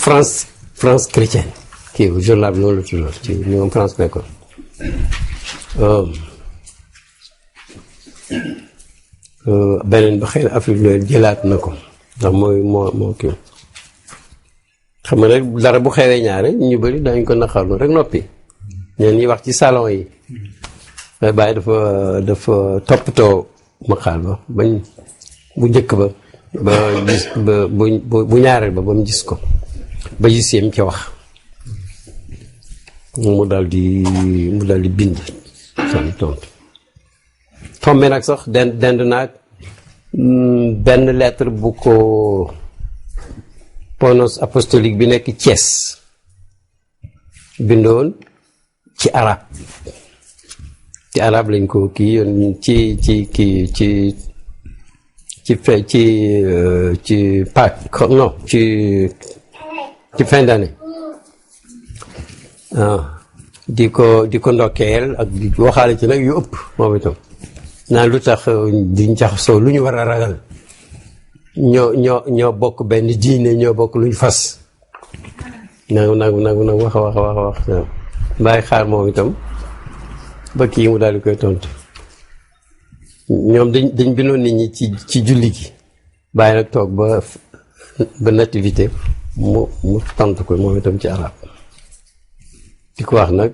France chrétienne kii journal bi noonu la toujours ci ñoom France nekkoon beneen ba xëy na Afrique loolu jëlaat na ko ndax moo kii xam nga rek dara bu xewee ñaare ñu bëri dañ ko naqarlu rek noppi ñeen ñi wax ci salon yi waaye bàyyi dafa toppatoo maqaal ba bañ bu njëkk ba gis bu ñaareel ba mu gis ko ba gis yem ca wax mu dal di bind son tontu tombe nag sax dend naag benn lettre bu ko ponos apostolique bi nekk Thiès bindoon ci arab lañ ko kii yoon ci Pâques non ci fin d'année di ko ndokkeel ak di waxaale ci nag yu ëpp moom itam naan lu tax diñ jaxasoo lu ñu war a ragal ñoo bokk benn diine ñoo bokk luñ fas nag wax bàyyi xaar moom itam ba kii mu daal di koy tontu ñoom dañ bindoon nit ñi ci julli gi bàyyi nag toog ba nativité mu tontu ko moom itam ci arab di ko wax nag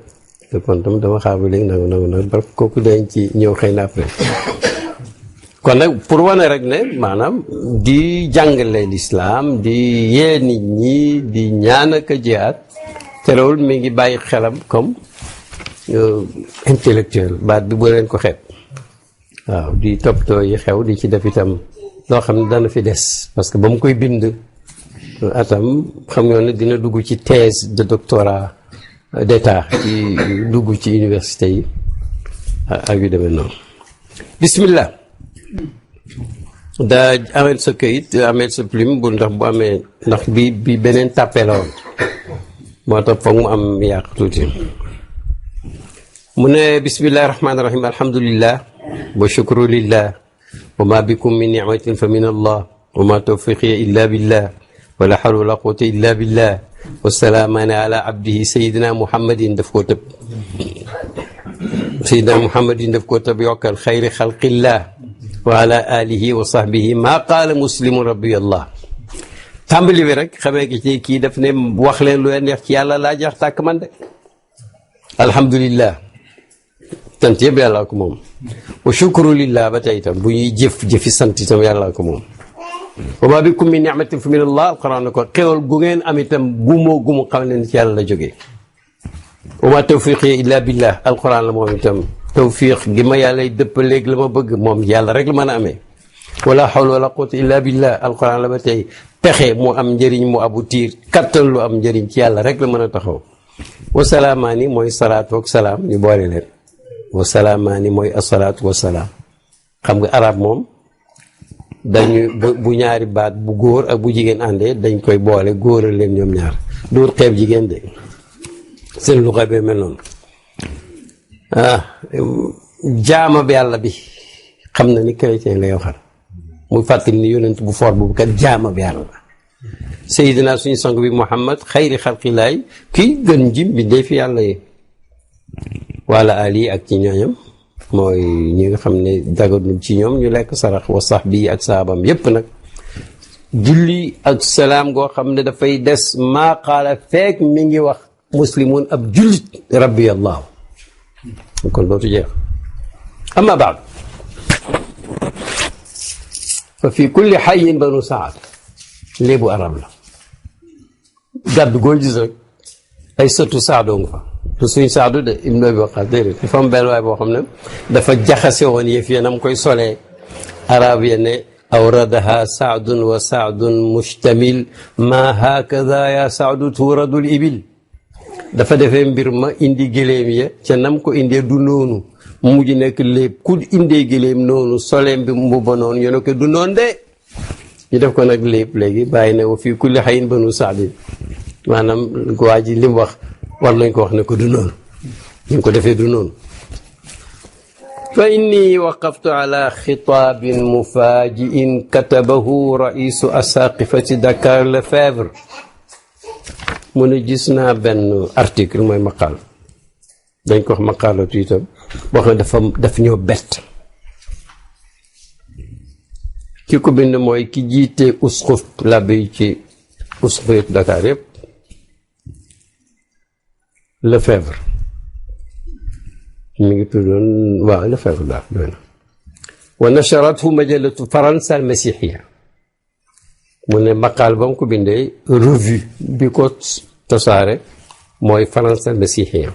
te kon tam dama xaar ba léegi nag ba kooku dañ ci ñëw xëy na après kon nag pour wane rek ne maanaam di jàngale lislaam di yee nit ñi di ñaan ak a jihaad terewul mi ngi bàyyi xelam comme intellectuel baat bi boo leen ko xeeb waaw di toppatoo yi xew di ci def itam loo xam ne dana fi des parce que ba mu koy bind atam xam nga ne dina dugg ci thèse de doctorat d'état ci dugg ci université yi ak yu demee noonu bismillah daa ameel sa këyit ameel sa plume bu amee ndax bi beneen tàppe la woon moo tax foog mu am yàq tuuti mu ne bismillahi rahmaani rahim alhamdulillah wa shukru lillah wa ma bikum min ni'matin fa min allah wa ma tawfiqiya illa billah wa la hawla wa la quwwata illa billah wa salaamaani ala abdihi sayidina muhammadin daf koo tëb sayidina muhammadin daf koo tëb yokkal xayri xalqillah wa ala alihi wa sahbihi maa qaala muslimu rabbi allah tàmbali bi rek xamee ki ci kii daf ne wax leen lu leen neex ci yàlla laa jax tàkk man de alhamdulillah sant yëpp yàllaa ko moom wa shukru lillah ba tey itam bu ñuy jëfi sant itam yàllaa ko moom wa ma bikum min ni'matin fa min allah alquran na ko xewal gu ngeen am itam gumu xam leen ci yàlla la jógee wa ma tawfiqi illa billah alquran la moom itam tawfiq gi ma yàlla dëpp léegi la ma bëgg moom yàlla rek la mën a amee wala hawla wala quwwata illa billah alquran la ba tey pexe mu am njëriñ mu aboutir kattan lu am njëriñ ci yàlla rek la mën a taxaw wasalaamaani mooy salaatu ak salaam ñu boole leen wasalaamaani mooy asalaatu wasalaam xam nga arab moom dañu bu ñaari baat bu góor ak bu jigéen àndee dañ koy boole góoral leen ñoom ñaar dóor xeeb jigéen de seen lu xeebee mel noonu jaama bi yàlla bi xam na ni chrétien lay waxal muy fàttali ni yonent bu for boobu kat jaama bi yàlla Seydina suñu sang bi Muhammad xayri xalqilaay kii gën ji mbindee fi yàlla yi wala ali ak ci ñooñam mooy ñi nga xam ne daganul ci ñoom ñu lekk sarax wa sax bii ak saabam yépp nag julli ak salaam goo xam ne dafay des maa qaala feek mi ngi wax muslimun ab jullit rabbi allahu kon dootu jeex amma baad fa fi kulli xayin banu saad léebu arab la gàddu goo gis rek ay sëtu saadoo nga fa te suñ saadu de ibnu abi waqaas déedéet dafa am benn waay boo xam ne dafa jaxase woon yëf ya nam koy solee arab ya ne awradaha saadun wa saadun mustamil ma hakada ya saadu tuuradul ibil dafa defee mbir ma indi gëléem ya ca nam ko indee du noonu mu mujj nekk léeb ku indee gëléem noonu solee mbubba noonu ñu ne ko du noonu de ñu def ko nag lépp léegi bàyyi ne wa fii kulli xayin banu saadin maanaam waa ji li mu wax war nañ ko wax ne ko du noonu ñu ko defee du noonu fa inni waqaftu ala xitaabin mufaajiin katabahu raisu asaqifati Dakar Lefebvre mu ne gis naa benn article mooy maqaal dañ ko wax maqaalatu itam boo xam ne daf ñoo bett. ki ko bind mooy ki jiite usxuf labbe yi ci usxuf yëpp Dakar yëpp Lefebvre mi ngi tuddoon waaw Lefebvre daal doy na wa nasharathu majalatu faransa al masihiya mu ne maqaal ba mu ko bindee revue bi ko tasaare mooy faransa al masihiya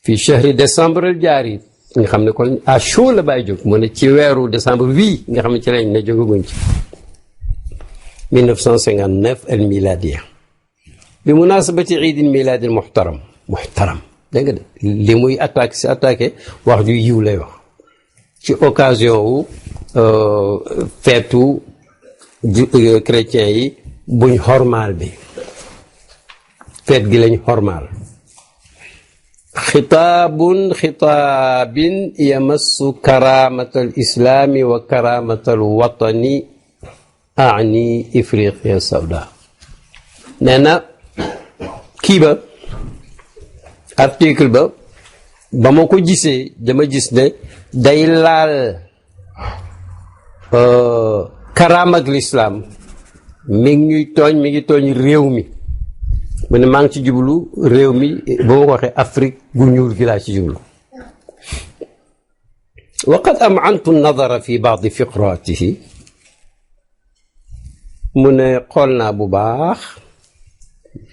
fi shahri décembre al jaari nga xam ne kon à chaud la bàyyi jóg mu ne ci weeru décembre wii nga xam ne ci lañ ne jógaguñ ci 1959 al miladiya bi munasabati iidil milaadil muhtaram dégg nga de li muy attaqué wax ju yiw lay wax ci occasion wu feetu chrétien yi buñ xormaal bi feet gi lañ xormaal xitaabin yamassu karamatal islaami wa karamatal watani ani ifriqiya sawda nee na kii ba article ba ma ko gisee dama gis ne day laal karaam ak lislaam mi ngi tooñ réew mi mu ne maa ngi ci jublu réew mi ba ma ko waxee Afrique gu ñuul gi laa ci jublu wa qad am'antu an-nadara fi ba'di fiqratihi mu ne xool naa bu baax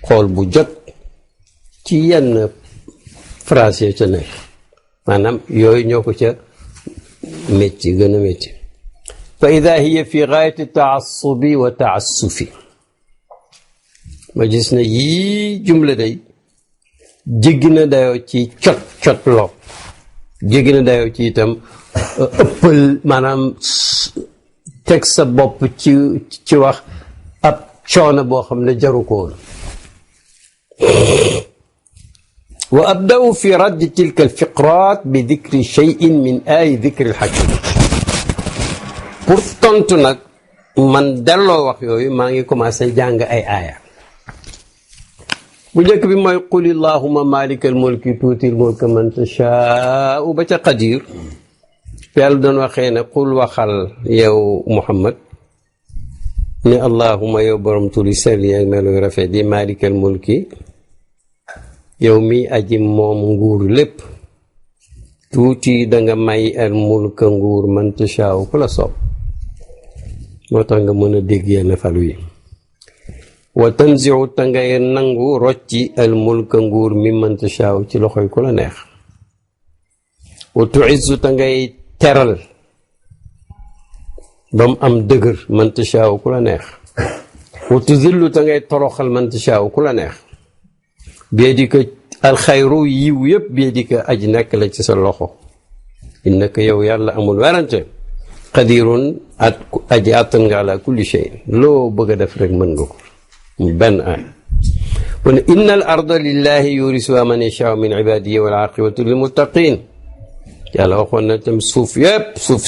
xool bu jot ci yenn phrase ca nekk maanaam yooyu ñoo ko ca métti gën a métti fa ida hiya fi gaayati taassubi wa taassufi ma gis ne yii jumla day jéggi na dayoo ci cot loo jéggi na dayoo ci itam ëppal maanaam teg sa bopp ci wax ab coono boo xam ne jaru ko woon wa abda'u fi raddi tilka alfiqrat bi dikri cheyin min ay dikri alxakim pour tontu nag man delloo wax yooyu maa ngi commencé jàng ay aaya bu njëkk bi mooy qul illahuma malika almulki tuuti almulka man tashaau ba ca qadir yàlla doon waxee ne qul waxal yow Muhammad ne allahuma yow borom turi sell yi ak melo yu rafet di malika almulki yow mi aji moom nguur lépp tuuti danga may al mulka nguur man tashaaw ku la soob moo tax nga mën a dégg yenn falu yi wa tanziu ta ngay nangu rocci al mulka nguur mi man tashaaw ci loxoy ku la neex wa tuizzu ta ngay teral ba mu am dëgër man tashaaw ku la neex wa tuzillu ta ngay toroxal man tashaaw ku la neex biyadika alxayru yiw yëpp biyadika aji nekk la ci sa loxo innaka yow yàlla amul werante qadirun aji àttan nga ala kulli shay loo bëgg a def rek mën nga ko mu benn aay mu ne inna al arda lillahi yurisuha man yashaau min ibadihi wal aqibatu lil muttaqin yàlla waxoon na tam suuf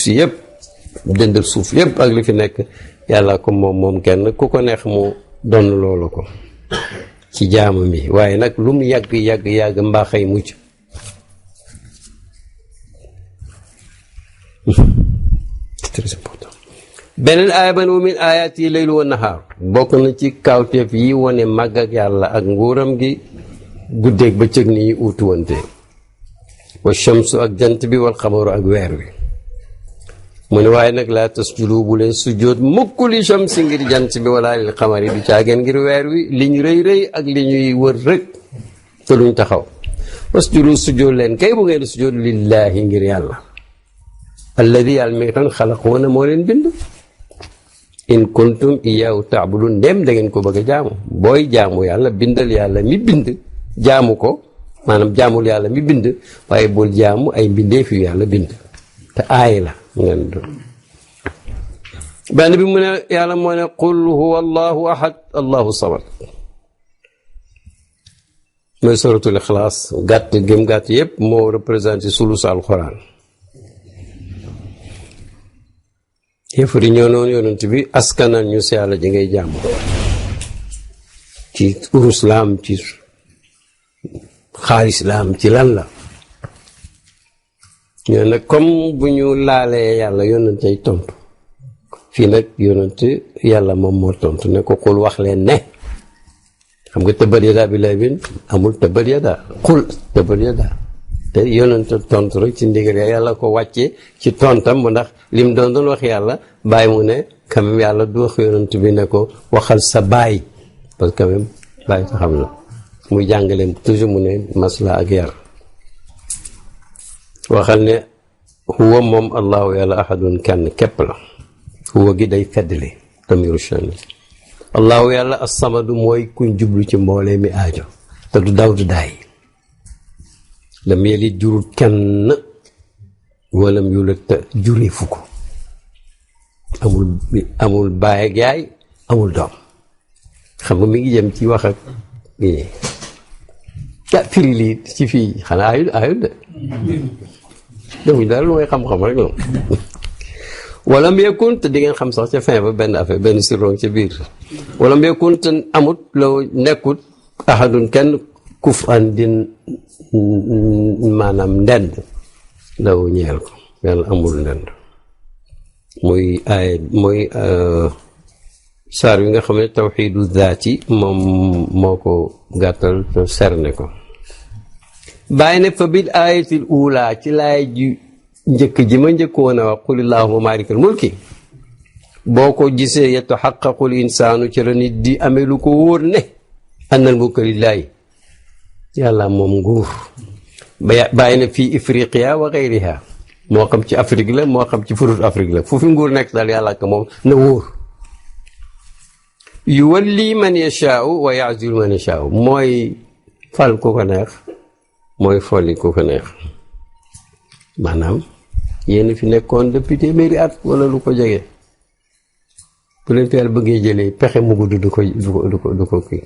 si yëpp dëndal suuf yëpp ak li fi nekk yàlla ko moom kenn ku ko neex mu donn loolu ko ci jaamu mi waaye nag lu mu yàgg mbaaxay mucc très important beneen aaya ban wa min ayaati laylu wa nahaar bokk na ci kawteef yi wane màgg ak yàlla ak nguuram gi guddeeg bëccëg ni uutuwante wa shamsu ak jant bi wal xamaru ak weer wi mu ne waaye nag laa tasjudu bu leen sujjóot mukk li shamsi ngir jant bi wala lil xamari du caageen ngir weer wi liñ rëy ak li ñuy wër rek te luñ taxaw wasjudu sujjóot leen kay bu ngeen sujjóot lillaahi ngir yàlla alladi yàlla mi tan xalaqoona moo leen bind in kuntum iyaahu taabudun ndem da ngeen ko bëgg a jaamu booy jaamu yàlla bindal yàlla mi bind jaamu ko maanaam jaamul yàlla mi bind waaye bul jaamu ay mbindeef yu yàlla bind te aay la benn bi mu ne yàlla moo ne qul huwa allahu ahad allahu samad mooy suratul ixlaas gàtt gëm gàtt yépp moo représenté sulus alquran yëfari ñoo noonu yonent bi askanal ñu si yàlla ji ngay jàmm ci urus la am ci xaalis la am ci lan la ñoo nag comme bu ñu laalee yàlla yonentay tontu fii nag yonent yàlla moom moo tontu ne ko xul wax leen ne xam nga tabbat yadaa bi lahabin amul tabbat yadaa xul tabbat yadaa te yonent tontu rek ci ndigal yàlla ko wàccee ci tontam mu ndax lim doon wax yàlla bàyyi mu ne quand même yàlla du wax yonent bi ne ko waxal sa baay parce que quand même bàyyi ko xam na muy jàngale toujours mu ne masla ak yar waxal ne huwa moom allahu yàlla ahadun kenn képp la huwa gi day feddli tamiru shani allahu yàlla as-samadu mooy kuñ jublu ci mboolee mi aajo te du daw du daay lam yelit jurul kenn walam yulat te juree fu ko amul baay ak yaay amul doom xam nga mi ngi jëm ci wax ak firi lii ci fii xanaa ayul de defuñ daal lu mooy xam-xam rek la wala mu yëkkun te di ngeen xam sax ca fin ba benn affaire benn sirrong ca biir wala mu yëkkun te amut law nekkut ahadun kenn kuf an din maanaam ndend law ñeel ko yàlla amul ndend muy saar wi nga xam ne tawxiidu zaati moom moo ko gàttal te serne ko bàyyi ne fa bil ayatil ula ci laay ji njëkk ji ma njëkkoon a wax qul illahumma maalikal mulki boo ko gisee yataxaqaqul insaanu ci la nit di amee lu ko wóor ne annal mulka lillaahi yàlla moom nguur bàyyi na fii ifriqiya wa gayriha moo xam ci Afrique la moo xam ci furut Afrique la fu fi nguur nekk daal yàlla ak moom na wóor yuwalli man yashaau wa yazilu man yashaau mooy fal ku ko neex mooy folli ku ko neex maanaam yéen fi nekkoon depuis téeméeri at wala lu ko jege bu leen teel bëggee jëlee pexe mu gudd du ko kii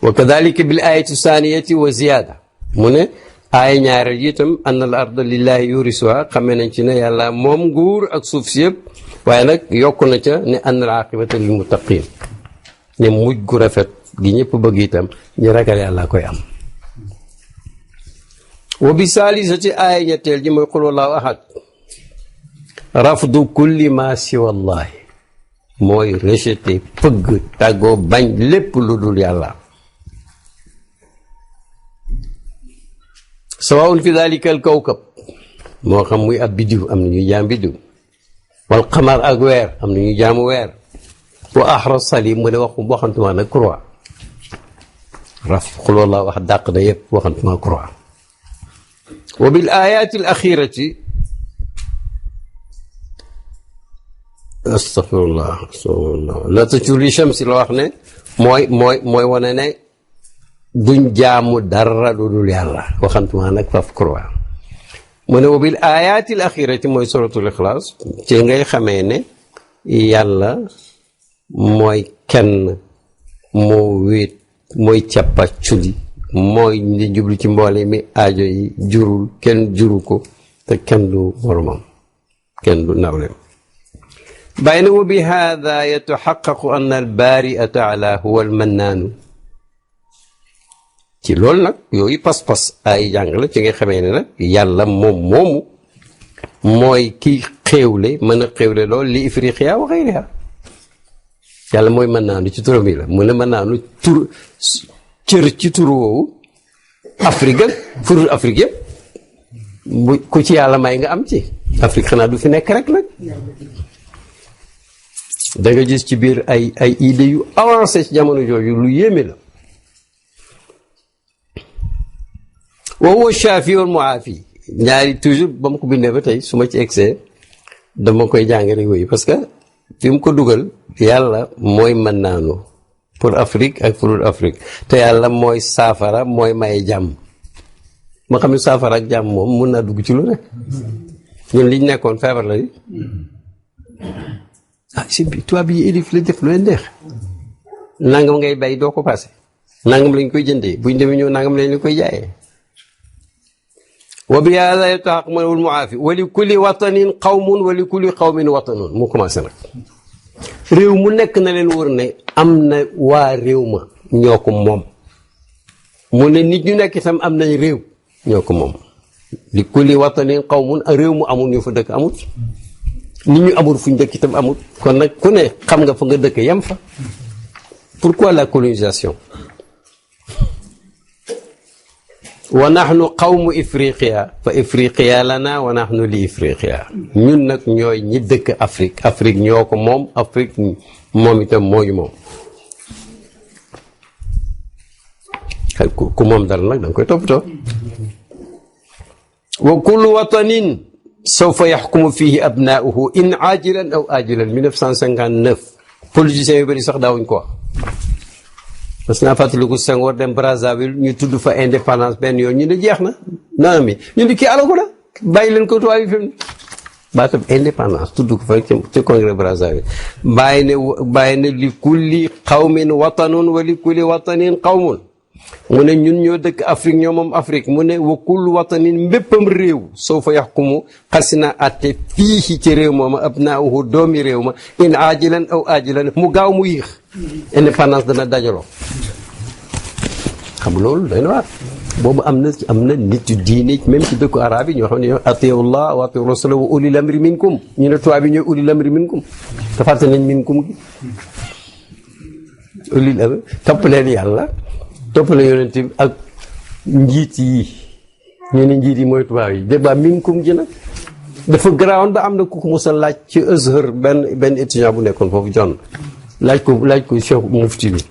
wa kadalika bil ayati saniyati wa ziyada mu ne aaya ñaareel yi itam anna al arda lillahi yurisuha xamee nañ ci ne yàlla moom nguur ak suuf si yëpp waaye nag yokku na ca ne anna al aqibata lil muttaqin ne mujj gu rafet gi ñëpp bëgg itam ñu ragal yàlla koy am wa bi saalisati aaya ñetteel ji mooy qul wallahu ahad rafdu kulli ma siwa allahi mooy rejeté pëgg tàggoo bañ lépp lu dul yàlla sawaun fi dalika al kawkab moo xam muy ab biddiw am na ñuy jaam biddiw wal qamar ak weer am na ñuy jaamu weer wa ahra salim mu ne waxantuma nag croix raf qul wallahu ahad dàq na yëpp waxantuma croix wa bil ayati al axirati astafirullah la tajuri shamsi la wax ne mooy wane ne duñ jaamu dara lu dul yàlla waxantuma nag faf croix mu ne wa bil ayati al axirati mooy suratul ixlaas ci ngay xamee ne yàlla mooy kenn moo wéet mooy cappa culi mooy di jublu ci mboole mi aajo yi jurul kenn juru ko te kenn du moromam kenn du nawlem bàyyi na wa bi hada yataxaqaqu anna al baria taala huwa al mannaanu ci loolu nag yooyu pas-pas ay jàng la ci nga xamee ne nag yàlla moom moomu mooy kiy xéewle mën a xéewle loolu li ifriqiya wa xayriha yàlla mooy mën naanu ci turam yi la mu ne mën naanu tur cër ci tur woowu Afrique ak furul Afrique yëpp bu ku ci yàlla may nga am ci Afrique xanaa du fi nekk rek nag da nga gis ci biir ay idées yu avancé ci jamono jooju lu yéeme la wa huwa shaafi wal muaafi ñaari toujours ba ma ko bindee ba tey su ma ci egsee dama koy jàng rek yooyu parce que fi mu ko dugal yàlla mooy mën naanu pour Afrique ak pour Afrique te yàlla mooy saafara mooy may jàmm ma xam ne saafara ak jàmm moom mun naa dugg ci lu ne ñun liñ nekkoon feebar la di si bi tubaab yi élif la def lu leen neex nangam ngay bay doo ko passé nangam lañ koy jëndee buñ demee ñëw nangam lañ koy jaayee wa bi hada yataxaqaqu al-muaafi wa li kulli watanin qawmun wa li kulli qawmin watanun mu commencé nag réew mu nekk na leen wër ne am na waa réew ma ñoo ko moom mu ne nit ñu nekk itam am nañ réew ñoo ko moom li kulli watanin qawmun réew mu amul ñu fa dëkk amut nit ñu amul fuñ dëkk itam amut kon nag ku ne xam nga fa nga dëkk yem fa pourquoi la colonisation wa nahnu qawmu ifriqiya fa ifriqiya lana wa nahnu li ifriqiya ñun nag ñooy ñi dëkk Afrique ñoo ko moom Afrique moom itam mooñu moom ku moom dara nag da nga koy toppatoo wa kullu watanin sawfa yaxkumu fihi abnaauhu in ajilan aw ajilan 1959 politiciens yu bëri sax daawuñ ko wax parce que naa fàttaliku Senghor dem Brazzaville ñu tudd fa indépendance benn yoon ñu ne jeex na non mi ñu ne kii alaku la bàyyi leen ko tubaab yi fi mu baatam indépendance tudd ko fa ci congrès Brazzaville bàyyi ne li kulli qawmin watanun wa li kulli watanin qawmun mu ne ñun ñoo dëkk Afrique ñoo moom Afrique mu ne wa kullu watanin mbéppam réew soo fa yaxkumu xasina atte fii ci réew mooma abnaahu doomi réew ma in ajilan aw ajilan mu gaaw mu yéex indépendance dana dajaloo xam loolu day na waar boobu am na nit yu diine même ci dëkku arab yi ñoo xam ne atiu llah wa atiu rasula wa ulil amri minkum ñu ne tubaab yi ñooy ulil amri minkum te fàtte nañ minkum gi ulil amri topp leen yàlla topp la yonent bi ak njiit yi ñu ne njiit yi mooy tubaab yi débat minkum ji nag dafa garaawoon ba am na ku ko mos a laaj ci Azhar benn étudiant bu nekkoon foofu jonn laaj ko Cheikh Mufti bi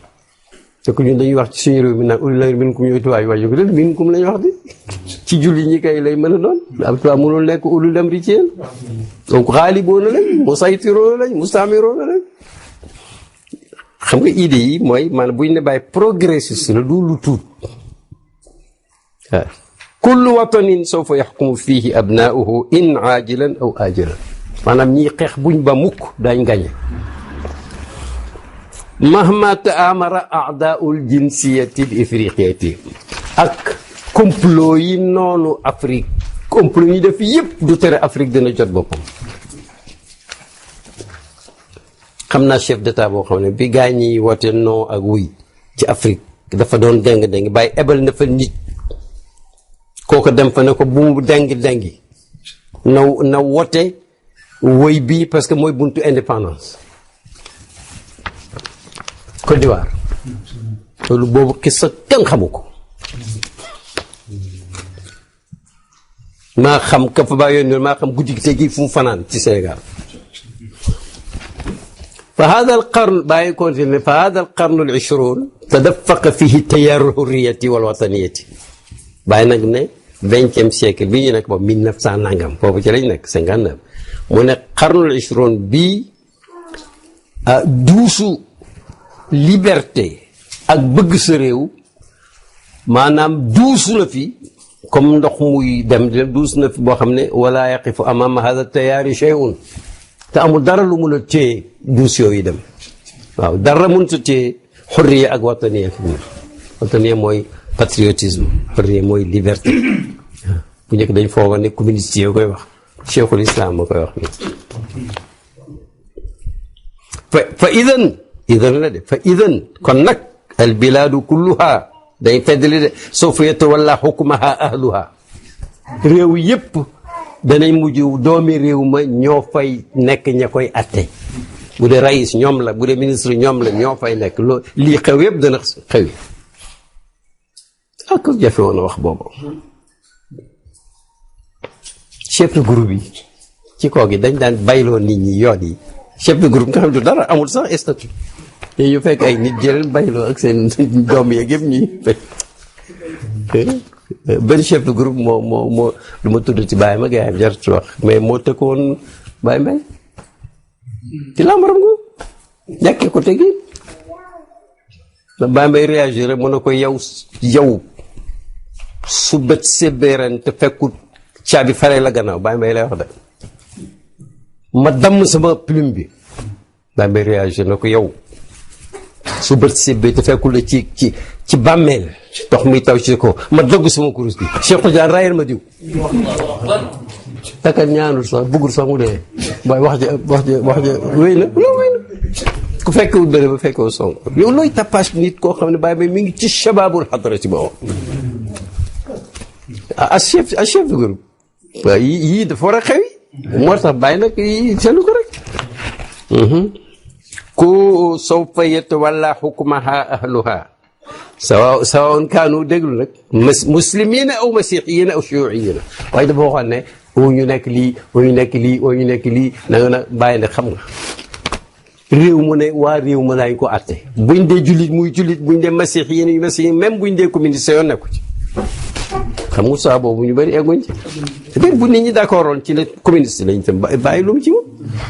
te ko ñun dañuy wax ci suñu réew mi naan ulil amri minkum ñooy tubaab yi waaye yóbbu leen minkum lañu wax di ci julli ñi kay lay mën a doon ab tubaab mënul nekk ulil amri ci yéen donc xaaliboona lañ musaytiroona lañ mustamiroona lañ xam nga idée yi mooy maanaam bu ñu ne bàyyi progressiste la du lu tuut waaw kullu watanin sawfa yaxkumu fihi abnaauhu in ajilan aw ajilan maanaam ñiy xeex buñ ba mukk dañ gañe mahma taamara aadaul jinsiyati l ifriqiyati ak complot yi noonu Afrique complot yi def yépp du tere Afrique dina jot boppam xam naa chef d'état boo xam ne bi gaa ñi woote non ak wuy ci Afrique dafa doon déng bàyyi ebal na fa nit kooku dem fa ne ko bu mu déng na woote woy bii parce que mooy buntu indépendance Côte d'Ivoire loolu boobu xisa kenn xamu ko maa xam ka fa baa yoon maa xam guddi gi tey gi fu mu fanaan ci Sénégal fa hada al qarn bàyyi continué fa hada al qarn al 20 tadafaqa fihi tayar al hurriyati wal wataniyati bàyyi nag ne 20e siècle bii ñu nekk boobu 1900 nangam foofu ci lañ nekk 59 mu ne qarnul 20 bii duusu liberté ak bëgg sa réew maanaam duusu na fi comme ndox muy dem duusu na fi boo xam ne wala yaqifu amama hada tayaari shay'un te amul dara lu mun a téye duus yooyu dem waaw dara mënut a téye xurriya ak wataniya fi mu wataniya mooy patriotisme xurriya mooy liberté bu njëkk dañ fooga ne communiste yoo koy wax cheikhul islam moo koy wax ni fa idan la de fa idan kon nag al bilaadu kulluha day feddali de sawfa yatawalla xukmaha ahluha réew yépp danañ mujj doomi réew ma ñoo fay nekk ña koy atte bu dee raïs ñoom la bu dee ministre ñoom la ñoo fay nekk loo lii xew yépp dana xew yi ak jafe woon a wax boobu chef de groupe yi ci koo gi dañ daan bayloo nit ñi yoon yi chef de groupe nga xam ne dara amul sax statut te ñu fekk ay nit jëleen bayloo ak seen doom yeeg yëpp ñuy benn chef de groupe moo lu ma tudd ci Baye ma gaayam jaratu wax mais moo tëkkoon Baye Mbaye ci lambaram nga ñàkkee ko tegi la Baye Mbaye réagir rek mu ne ko yow su bët sébbéeren te fekkut caabi fare la gannaaw Baye Mbaye lay wax de ma damm sama plume bi Baye Mbaye réagir na ko yow su bët sébbee te fekkul la ci bàmmeel ndox muy taw ci ko ma dogg sama kurus bi Cheikh Tidiane rayal ma diw takkat ñaanul sax bëggul sax mu dee waaye wax ja wéy na loolu wéy na ku fekkewul bëre ba fekkewul song yow looy tapage nit koo xam ne bàyyi mi ngi ci shababul xadra ci boobu a chef de groupe waaw yii dafa war a xewi moo tax bàyyi nag yi seetlu ko rek ku sawfa yatawalla xukmaha ahluha sawaun kaanu déglu nag muslimina aw masihiyina aw shuyuiyina waaye dafa waxoon ne ñu nekk lii ñu nekk lii ñu nekk lii na nga na bàyyi ne xam nga réew mu ne waa réew mu nañ ko atte buñ dee jullit muy jullit buñ dee masihiyin yu masihiyin même buñ dee communiste yoon nekku ci xam nga saa boobu ñu bëri egguñ ci peut-être bu nit ñi d'accordoon ci la communiste lañ tam bàyyi lu mu ci moom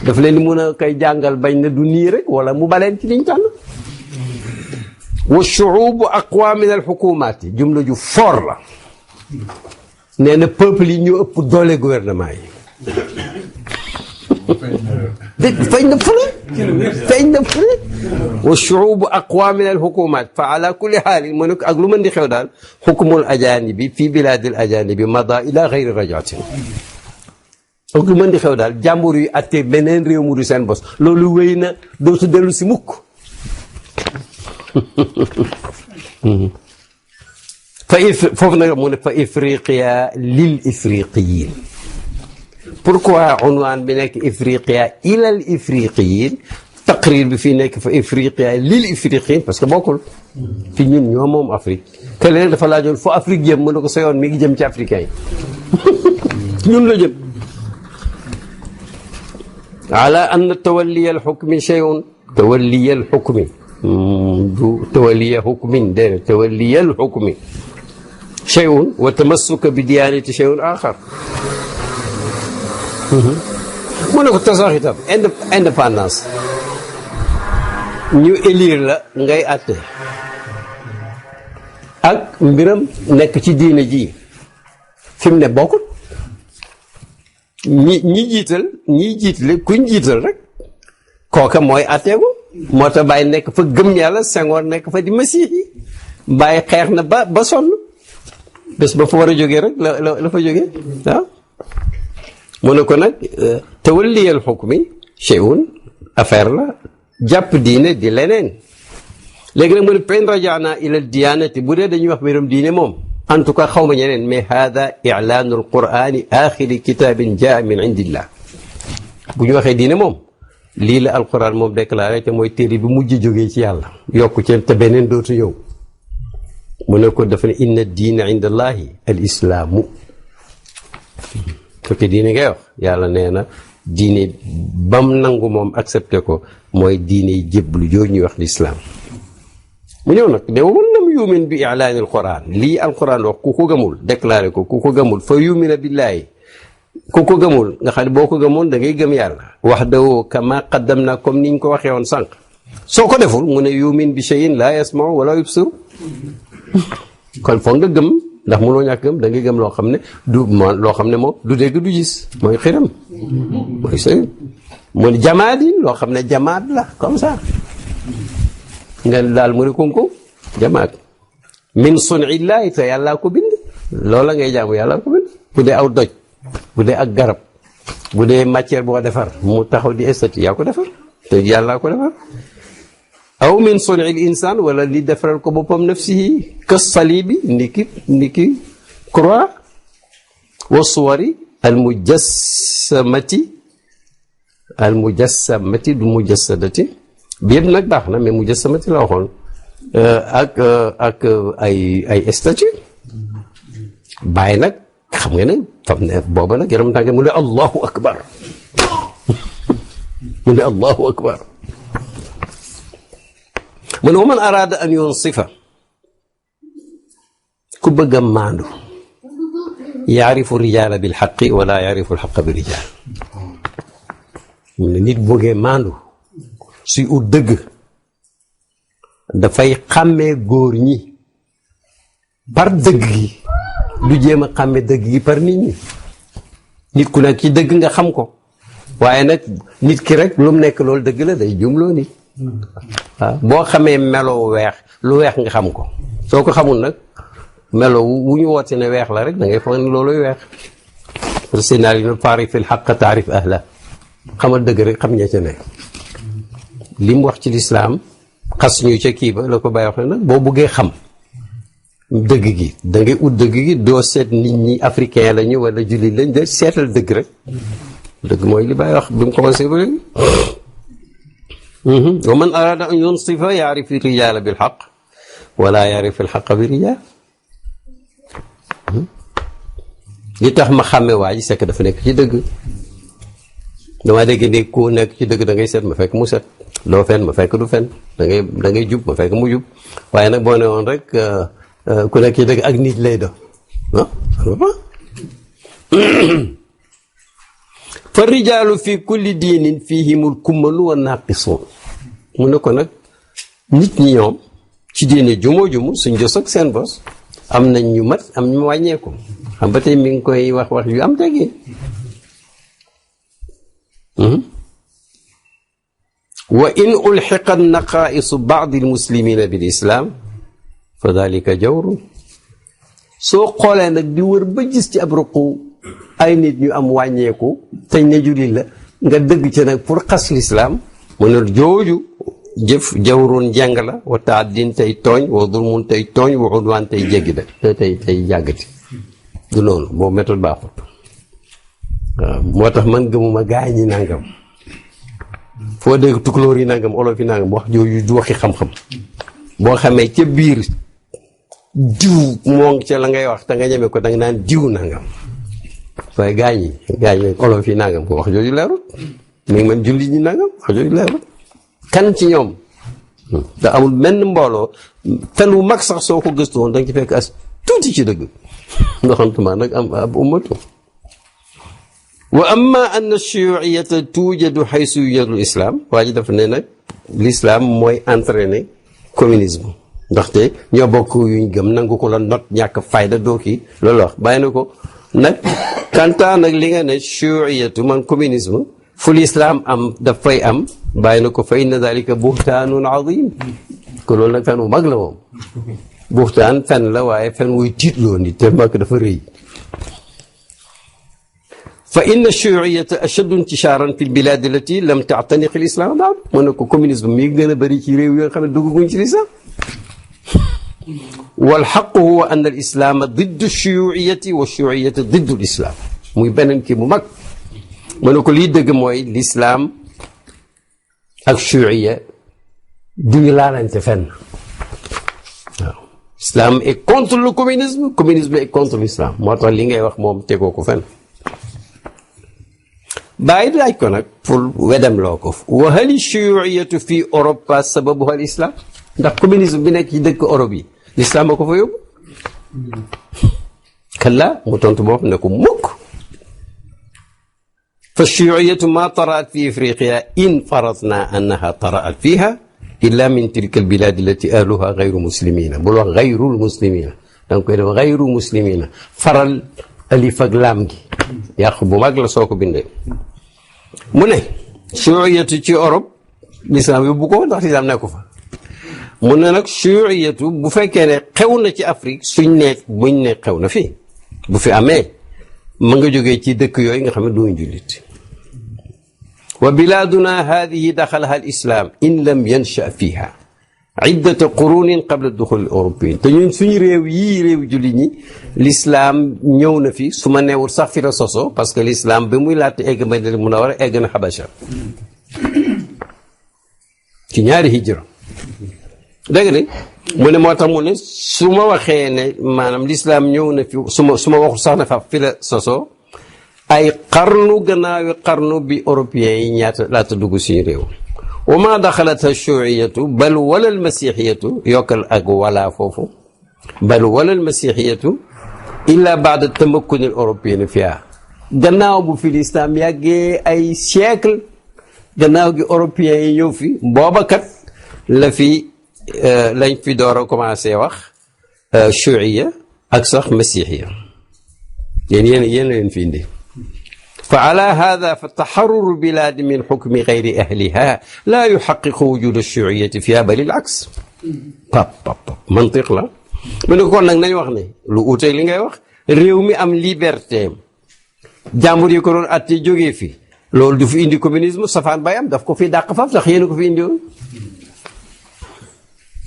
daf leen di mun a koy jàngal bañ na du nii rek wala mu baleen ci liñ tànn wa shuubu aqwa min al xukumaat yi jumla ju fort la nee na peuple yi ñu ëpp doole gouvernement yi feeñ na fële wa shuubu aqwa min al xukumaat fa ala kulli xaalin mu ne ak lu mën di xew daal xukmul ajaanibi fii bilaadil ajaanibi mada ila xayri rajatin ak lu mën di xew daal jàmbur yu attee beneen réew mu du seen bos loolu wéy na dootu dellu si mukk foofu nag mu ne fa ifriqiya lil ifriqiyin pourquoi unwaan bi nekk ifriqiya ilal ifriqiyin taqrir bi fii nekk fa ifriqiya lil ifriqiyin parce que bokkul fi ñun ñoo moom Afrique te léegi dafa laajoon foo Afrique jëm mu ne ko sa yoon mi ngi jëm ci africain yi ñun la jëm ala anna tawalliya al xukmi shay'un tawalliya al xukmi du tawalliya xukmin déedéet tawalliya al xukmi shay'un wa tamassuka bi diyaanati shay'un axar mu ne ko tasax itam indépendance ñu élire la ngay àtte ak mbiram nekk ci diine ji fi mu ne bokkul ñi jiitale kuñ jiital rek kooka mooy àtteegu moo tax Baye nekk fa gëm yàlla Senghor nekk fa di masiix yi Baye xeex na ba sonn bés ba fa war a jógee rek la fa jógee waaw mu ne ko nag tawalliyal xukmi shay'un affaire la jàpp diine di leneen léegi nag mu ne fen rajaana ila diyanati bu dee dañuy wax mbirum diine moom en tout cas xaw ma ñeneen mais hada i'laanu alqurani axiri kitabin jaa min indillah bu ñu waxee diine moom lii la alquran moom déclaré te mooy téere bi mujj jógee ci yàlla yokku ci te beneen dootu yow mu ne ko dafa ne inna diina inda allahi al islaamu fekkee diine ngay wax yàlla nee na diine bam nangu moom accepté ko mooy diine yi jébbalu jooju ñuy wax l'islam mu ñëw nag de waman lam yumin bi ilaani alquran lii alquran wax ku ko gëmul déclaré ko ku ko gëmul fa yumina billaahi ku ko gëmul nga xam ne boo ko gëmoon da ngay gëm yàlla wax dawoo kama qaddam na comme niñ ko waxee woon sànq soo ko deful mu ne yumin bi shay'in la yasma'u wala yubsiru kon foog nga gëm ndax mënoo ñàkk gëm da ngay gëm loo xam ne du loo xam ne moom du dégg du gis mooy xiram mooy sëy mu ne jamaat yi loo xam ne jamaat la comme ça nga daal mu ne kunku jamaat min sun'illahi te yàllaa ko bind loola ngay jaamu yàllaa ko bind bu dee aw doj bu dee ak garab bu dee matière boo defar mu taxaw di estati yaa ko defar te yàllaa ko defar aw min sun'il insaan wala li defaral ko boppam nafsihi ka salibi ndiki croix wa suwari al mujassamati du mujassadati bi yëpp nag baax na mais mujassamati la waxoon ak ay statue bàyyi nag xam nga ne fam ne booba nag yaram tànge mu ne allahu akbar mu ne allahu akbar mu ne wa man araada an yunsifa ku bëgg a maandu yaarifu rijaala bil xaqi wala yaarifu alxaqa bi rijaal mu ne nit bëggee maandu suy ut dëgg dafay xàmmee góor ñi par dëgg gi du jéem a xàmmee dëgg gi par nit ñi nit ku nekk ci dëgg nga xam ko waaye nag nit ki rek lu mu nekk loolu dëgg la day jumloo nit waaw boo xamee melo weex lu weex nga xam ko soo ko xamul nag melo wu ñu woote ne weex la rek da ngay foog ne looluy weex parce que naa li taarif al xaq taarif ahla xamal dëgg rek xam ña ca ne li mu wax ci lislaam xas ñu ca kii ba la ko bàyyi wax ne nag boo buggee xam dëgg gi da ngay ut dëgg gi doo seet nit ñi africain lañu wala jullit lañ de seetal dëgg rek dëgg mooy li bàyyi wax bi mu commencé ba léegi wa man arada an yunsifa yaarif rijaala bil xaq wala yaarif al xaqa bi rijaal li tax ma xàmme waa ji c'est que dafa nekk ci dëgg dama dégg ne ku nekk ci dëgg da ngay seet ma fekk mu set doo fen ma fekk du fen da ngay jub ma fekk mu jub waaye nag boo ne woon rek ku nekk ci dëgg ak nit lay do fa rijaalu fi kulli diinin fihimul kummalu wa naqisun mu ne ko nag nit ñi ñoom ci diine jumoo jumu suñ jos ak seen bos am nañ ñu mat am ñu wàññeeku xam ba tey mi ngi koy wax yu am tegee wa in ulxiqa naqaisu baadi almuslimina bil islam fa dalika jawru soo xoolee nag di wër ba gis ci ab ruqu ay nit ñu am wàññeeku teñ ne jullit la nga dëgg ci nag pour xas lislaam mu ne jooju jëf jawrun jàng la wa taaddin tey tooñ wa dulmun tey tooñ wa udwaan tey jéggi da tey jàggati du noonu boobu méthode baaxut waaw moo tax man gëmuma gaay ñi nangam foo dégg tukulóor yi nangam olof yi nangam wax jooju du waxi xam-xam boo xamee ca biir diw moo ngi ca la ngay wax te nga ñeme ko da nga naan diw nangam waaye gaañ ñi olof yi nangam ko wax jooju leerut mi ngi man julli ñi nangam wax jooju leerut kan ci ñoom da amul benn mbooloo fen wu mag sax soo ko gëstu woon da nga ci fekk as tuuti ci dëgg ndoxantuma nag am ab ummatu wa amma anna shuyuiyata tuujadu xaysu yujadu islam waa ji dafa ne nag l'islam mooy entraîner communisme ndaxte ñoo bokk yuñ gëm nangu ko la not ñàkk fayda doo kii loolu wax bàyyi na ko nag kantaa nag li nga ne shuyuiyatu man communisme fu l'islam am daf fay am bàyyi na ko fa inna dalika buhtaanun azim ko loolu nag fen wu mag la moom buxtaan fen la waaye fen wuy tiitloo nit te mag dafa rëy fa inna shuyuiyata ashaddu intisharan fi lbilad allati lam taataniq al islam daal mu ne ko communisme mi gën a bëri ci réew yi nga xam ne dugguñ ci lislam wal xaqu huwa an al islaama diddu shuyuiyati wa shuyuiyata diddu l islam muy beneen kii bu mag mu ne ko lii dëgg mooy l'islam ak shuyuiya duñu laalante fenn waaw islam est contre le communisme communisme est contre l'islam moo tax li ngay wax moom tegoo ko fenn bàyyi laaj ko nag pour wedem loo ko wa hal shuyuiyatu fi Europe sababuha al islam ndax communisme bi nekk ci dëkk Europe yi l'islam a ko fa yóbbu kalla mu tontu boobu ne ko mukk fa shuyuiyatu ma taraat fi Ifriqiya in faratna annaha taraat fiha illa min tilka albilad allati ahluha gayru muslimina bul wax gayrul muslimina danga koy def gayru muslimina faral alif ak laam gi yàq bu mag la soo ko bindee mu ne shuyuiyatu ci Europe l'islam yóbbu ko ndax l'islam nekku fa mu ne nag shuyuiyatu bu fekkee ne xew na ci Afrique buñ ne xew na fi bu fi amee ma nga jógee ci dëkk yooyu nga xam ne duñu jullit wa bilaaduna haadihi daxalaha al islam in lam yansha fiha iddata qurunin qabla duxul européen te ñun suñu réew yii réew jullit ñi l'islam ñëw na fi su ma neewul sax fi la soso parce que l'islam ba muy laata egg Madina Munawara egg na Xabasha ci ñaari hijra dégg nga mu ne moo tax mu ne su ma waxee ne maanaam l'islam ñëw na fi su ma waxul sax na fa fi la soso ay xarnu gannaawi xarnu bi européens yi ñaata laata dugg suñu réew wa ma daxalata shuyuiyatu bal wala almasixiyatu yokkal ak wala foofu bal wala almasixiyatu illa baada tamakkuni al européen fiha gannaaw bu fi l'islam yàggee ay siècle gannaaw gi européens yi ñëw fi booba kat la fi lañ fi door a commencé wax shuyuiya ak sax masixiya yéen leen fi indi fa ala hada fa taxaruru bilaadi min xukmi gayri ahliha laa yuxaqiqu wujuda shuyuiyati fiha bal al aks pap mantiq la mu ne kon nag nañ wax ne lu uuteeg li ngay wax réew mi am liberté jàmbur yi ko doon atte jógee fi loolu du fi indi communisme safaan bayam daf ko fi dàq faf sax yéen a ko fi indi woon.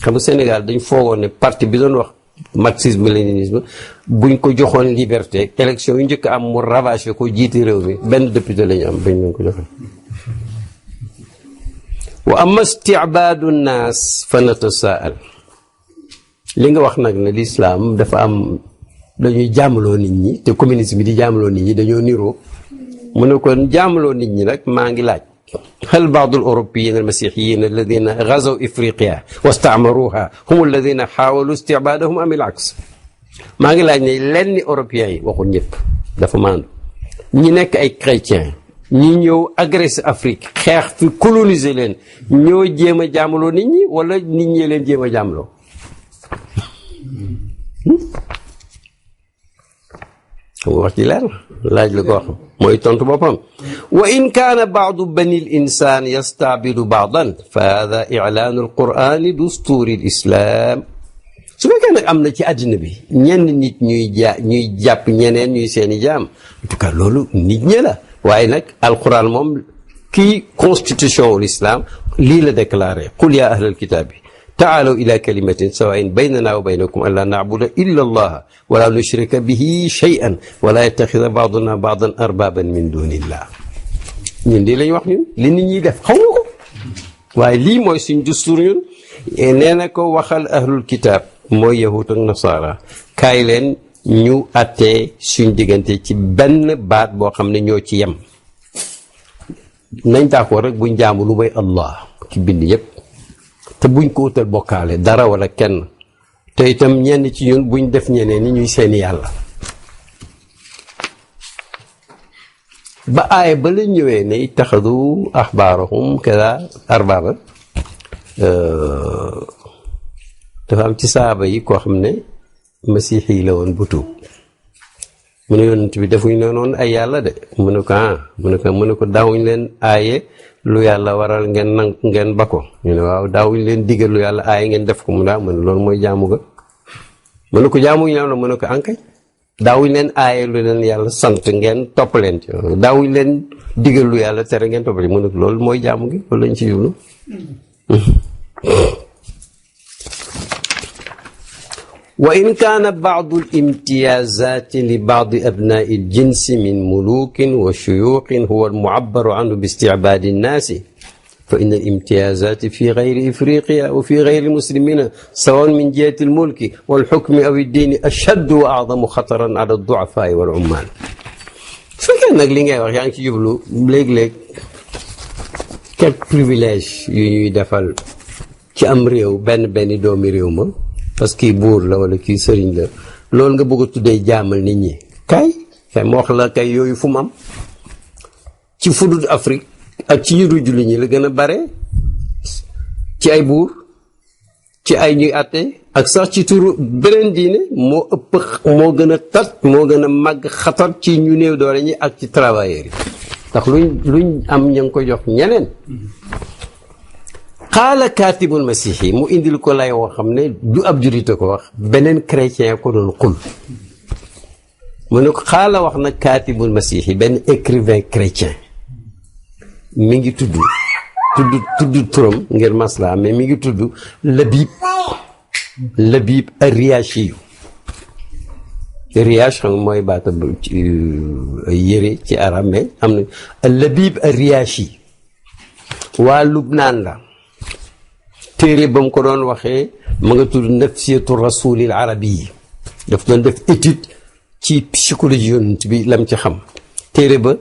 xam nga Sénégal dañ foogoon ne parti bi doon wax marxisme léninisme buñ ko joxoon liberté élection yu njëkk am mu ravagé ko jiiti réew mi benn député la ñu am bañ leen ko joxe. wa amma isti'baadu nnaas fa natasaa'al li nga wax nag ne l'islam dafa am dañuy jaamaloo nit ñi te communisme bi di jaamaloo nit ñi dañoo niroo mu ne kon jaamaloo nit ñi nag maa ngi laaj hal baadu al europiyin al masixiyin alladina gazaw ifriqiya wastaamaruha hum alladina xaawalu istibaadahum am il aks maa ngi laaj ne lenn européens yi waxul ñëpp dafa maandu ñi nekk ay chrétien ñi ñëw agressé Afrique xeex fi coloniser leen ñoo jéem a jaamaloo nit ñi wala nit ñi leen jéem a jaamaloo xam nga wax ci leer laaj la ko wax mooy tontu boppam wa in kaana baadu bani l insan yastaabidu baadan fa hada ilaanu alqurani dusturi l islam su fekkee nag am na ci àddina bi ñenn nit ñuy jàpp ñeneen ñuy seeni jaam en tout cas loolu nit ñi la waaye nag alquran moom kii constitution ul islam lii la déclaré qul ya ahlal kitaabi taalaw ila kalimatin sawain baynana wa baynakum an la naabuda illa allaha wala nushrika bihi shay'an wala yattaxida baaduna baadan arbaban min dunillah ñun lii lañ wax ñun li nit ñiy def xaw nga ko waaye lii mooy suñ dustur ñun nee na ko waxal ahlul kitaab mooy yahud ak nasara kaay leen ñu attee suñ diggante ci benn baat boo xam ne ñoo ci yem nañ d'accord rek buñ jaamu lu may allah ci bind yépp te buñ ko utal bokkaale dara wala kenn te itam ñenn ci ñun buñ def ñeneen ni ñuy seeni yàlla ba aaya ba la ñëwee ne ittaxadu axbaarahum kada arbaba dafa am ci saaba yi koo xam ne masiix yi la woon bu tuub mu ne yonent bi defuñ ne noonu ay yàlla de mu ne ko mu ne ko daawuñ leen aaye lu yàlla waral ngeen ba ko ñu ne waaw daawuñ leen digal lu yàlla aaye ngeen def ko mu daa mu ne loolu mooy jaamu ga mu ne ko jaamuñ la mu ne ko ankay daawuñ leen aaye lu leen yàlla sant ngeen topp leen ci daawuñ leen digal lu yàlla tere ngeen topp leen mu ne ko loolu mooy jaamu gi loolu lañ ci jublu wa in kaana baadu al-imtiyaazaati li baadi abnaa'i al-jinsi min muluukin wa shuyuuqin huwa al-mu'abbaru anhu bi isticbaadi an-naasi fa inna al-imtiyaazaati fi gayri ifriqiya wa fi gayri al-muslimiina sawaa'un min jihati al-mulki wal-hukmi aw ad-diini ashaddu wa a'zamu xataran ala ad-du'afaa'i wal-'ummaal. su fekkee nag li ngay wax yaa ngi ci jublu léeg-léeg quelques privilèges yu ñuy defal ci am réew benn doomi réew ma. parce que kii buur la wala kii sëriñ la loolu nga bëgg a tuddee jaamal nit ñi kay ma wax la kay yooyu fu mu am ci fudut Afrique ak ci yiru julli ñi la gën a bare ci ay buur ci ay ñuy àtte ak sax ci turu beneen diine moo ëpp moo gën a tat moo gën a màgg xatar ci ñu néew doole ñi ak ci travailleurs yi ndax luñ am ña ngi ko jox ñeneen xaala kaatibul masiixi mu indil ko lay woo xam ne du ab jullit ko wax beneen chrétien ko doon xul mu ne ko xaala wax na kaatibul masiixi benn écrivain chrétien mi ngi tudd turam ngir masla mais mi ngi tudd Labib ar-Riyashi Riyash xam nga mooy baata yére ci arab mais am na Labib ar-Riyashi waa Lubnaan la téere ba mu ko doon waxee ma nga tudd nafsiyatu rasulil arabi yi daf doon def étude ci psychologie yonent bi lam ci xam téere ba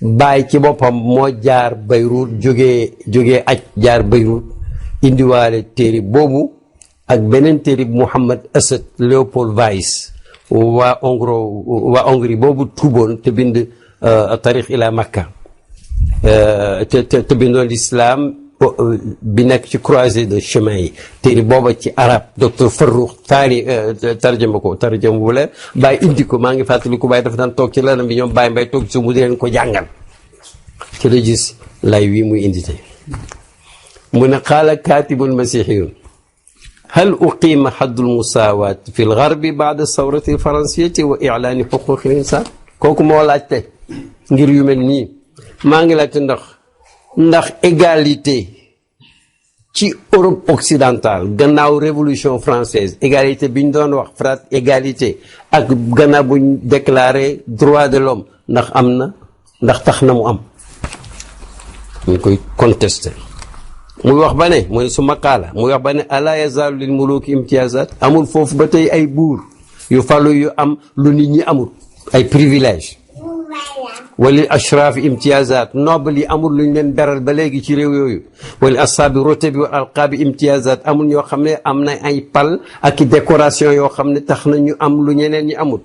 bàyyi ci boppam moo jaar Beyrouth jógee aj jaar Beyrouth indiwaale téere boobu ak beneen téere bu Muhammad Asad Léopold Weiss waa Hongrie boobu tuuboon te bind tarix ila Makka te bindoon l'islam bi nekk ci croisée de chemin yi téere booba ci arab docteur Farrukh tarjama bu leer bàyyi indi ko maa ngi fàttali ko bàyyi dafa daan toog ci lanam bi ñoom bàyyi mbay toog ci mu di leen ko jàngal ci la gis lay wi muy indi tey mu ne qaala kaatibul masihiyun hal uqiima haddul musaawaat fi lgarbi baada sawrati alfaransiyati wa ilaani xuquqi linsan kooku moo laajte ngir yu mel nii maa ngi laajte ndax égalité ci Europe occidentale gannaaw révolution française égalité bi ñu doon wax égalité ak gannaaw buñ déclaré droit de l'homme ndax am na ndax tax na mu am ñu koy contesté muy wax ba ne mooy su maqaala muy wax ba ne ala yazaalu lil muluki imtiyazat amul foofu ba tey ay buur yu falu yu am lu nit ñi amul ay privilège walil ashraf imtiyazat noble yi amul lu ñu leen beral ba léegi ci réew yooyu walil ashabi rotabi wal alqaabi imtiyazat amul ñoo xam ne am na ay pal ak i décoration yoo xam ne tax na ñu am lu ñeneen ñi amul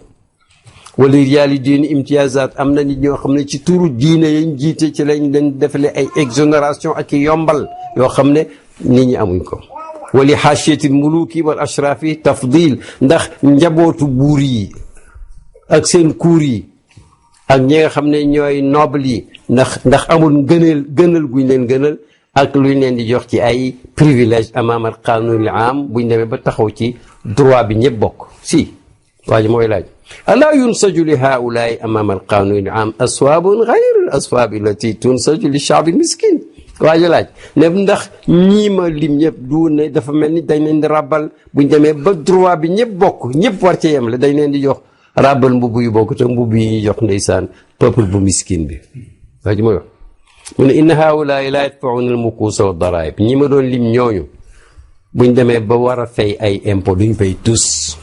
wala riyaali diini imtiyazat am na nit ñoo xam ne ci turu diine yañ jiite ci lañ leen defale ay exonération ak i yombal yoo xam ne nit ñi amuñ ko wali xaashiyatil muluki wal ashrafi tafdil ndax njabootu buur yi ak seen kuur yi ak ñi nga xam ne ñooy noble yi ndax amul gënal guñ leen gënal ak luñ leen di jox ci ay privilège amaam al qanunil am buñ demee ba taxaw ci droit bi ñëpp bokk si waa ji mooy laaj alaa yunsaju li haulaai amaam al qanunil am aswaabun gayru al aswaab allati tunsaju li shaabi miskin waa ji laaj ne ndax ñii ma lim ñëpp du ne dafa mel ni dañ leen di ràbbal buñ demee ba droit bi ñëpp bokk ñëpp war ci yem la dañ leen di jox ràbbal mbubb yu bokk te mbubb yi ñuy jox ndeysaan peuple bu miskin bi waa ji mooy wax mu ne inna haulaai la yadfauna al mukuusa wa daraib ñi ma doon lim ñooñu buñ demee ba war a fay ay impôt duñ fay tus